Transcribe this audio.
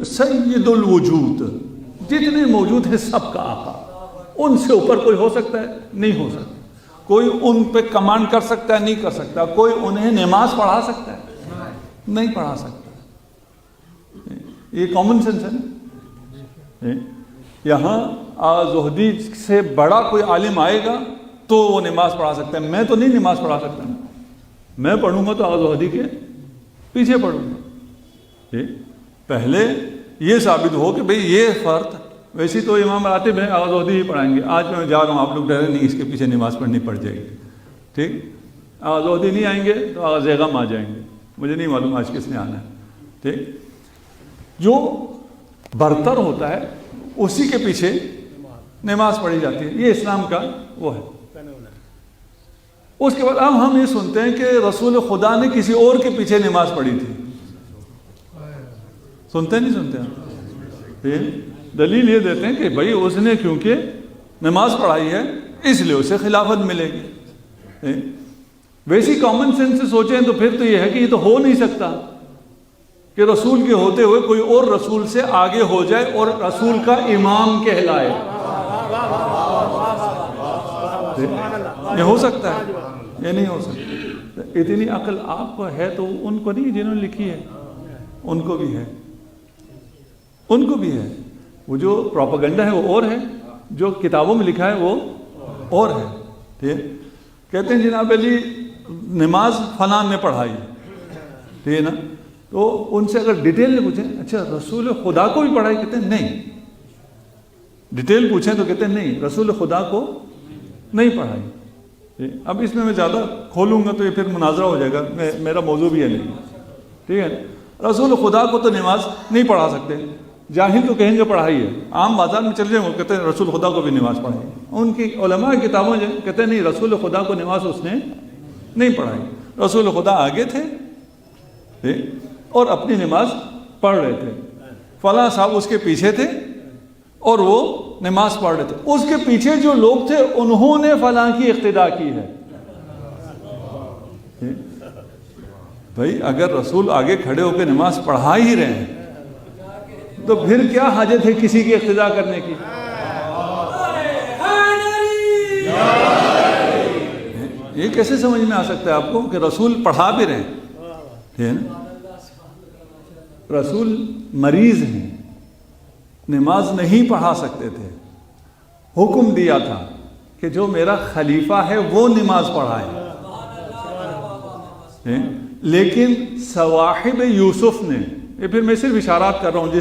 سید الوجود، جتنے موجود ہیں سب کا آقا، ان سے اوپر کوئی ہو سکتا ہے؟ نہیں ہو سکتا۔ کوئی ان پہ کمانڈ کر سکتا ہے؟ نہیں کر سکتا۔ کوئی انہیں نماز پڑھا سکتا ہے؟ نہیں پڑھا سکتا۔ یہ کامن سینس ہے نا۔ یہاں زہدی سے بڑا کوئی عالم آئے گا تو وہ نماز پڑھا سکتا ہے، میں تو نہیں نماز پڑھا سکتا۔ میں پڑھوں گا تو زہدی کے پیچھے پڑھوں گا۔ پہلے یہ ثابت ہو کہ بھئی یہ فرض، ویسے تو امام راتب ہیں، زہدی ہی پڑھائیں گے۔ آج میں جا رہا ہوں، آپ لوگ ڈرے نہیں، اس کے پیچھے نماز پڑھنی پڑ جائے گی، ٹھیک؟ زہدی نہیں آئیں گے تو زیغم آ جائیں گے، مجھے نہیں معلوم آج کس نے آنا ہے، ٹھیک؟ جو برتر ہوتا ہے اسی کے پیچھے نماز پڑھی جاتی ہے، یہ اسلام کا وہ ہے۔ اس کے بعد اب ہم یہ سنتے ہیں کہ رسول خدا نے کسی اور کے پیچھے نماز پڑھی تھی۔ سنتے نہیں سنتے ہیں؟ دلیل یہ دیتے ہیں کہ بھائی اس نے کیونکہ نماز پڑھائی ہے اس لیے اسے خلافت ملے گی۔ ویسی کامن سینس سے سوچیں تو پھر تو یہ ہے کہ یہ تو ہو نہیں سکتا کہ رسول کے ہوتے ہوئے کوئی اور رسول سے آگے ہو جائے اور رسول کا امام کہلائے۔ یہ ہو سکتا ہے؟ یہ نہیں ہو سکتا۔ اتنی عقل آپ کو ہے تو ان کو نہیں جنہوں نے لکھی ہے، ان کو بھی ہے، ان کو بھی ہے۔ وہ جو پروپیگنڈا ہے وہ اور ہے، جو کتابوں میں لکھا ہے وہ اور ہے، ٹھیک؟ کہتے ہیں جناب علی نماز فلاں نے پڑھائی، ٹھیک ہے نا؟ تو ان سے اگر ڈیٹیل میں پوچھیں اچھا رسول خدا کو بھی پڑھائی، کہتے ہیں نہیں۔ ڈیٹیل پوچھیں تو کہتے ہیں نہیں، رسول خدا کو نہیں پڑھائی۔ اب اس میں زیادہ کھولوں گا تو یہ پھر مناظرہ ہو جائے گا، میرا موضوع بھی ہے نہیں، ٹھیک ہے؟ رسول خدا کو تو نماز نہیں پڑھا سکتے، جاہل تو کہیں گے پڑھائی ہے، عام بازار میں چل جائیں وہ کہتے ہیں رسول خدا کو بھی نماز پڑھائی۔ ان کی علماء کی کتابوں میں کہتے ہیں نہیں، رسول خدا کو نماز اس نے نہیں پڑھائی، رسول خدا آگے تھے اور اپنی نماز پڑھ رہے تھے، فلاں صاحب اس کے پیچھے تھے اور وہ نماز پڑھ رہے تھے، اس کے پیچھے جو لوگ تھے انہوں نے فلاں کی اقتداء کی ہے۔ بھائی اگر رسول آگے کھڑے ہو کے نماز پڑھا ہی رہے ہیں تو پھر کیا حاجت ہے کسی کی اقتداء کرنے کی؟ یہ کیسے سمجھ میں آ سکتا ہے آپ کو کہ رسول پڑھا بھی رہے ہیں؟ رسول مریض ہیں، نماز نہیں پڑھا سکتے تھے، حکم دیا تھا کہ جو میرا خلیفہ ہے وہ نماز پڑھائے، لیکن صواحب یوسف نے، یہ پھر میں صرف اشارات کر رہا ہوں جسے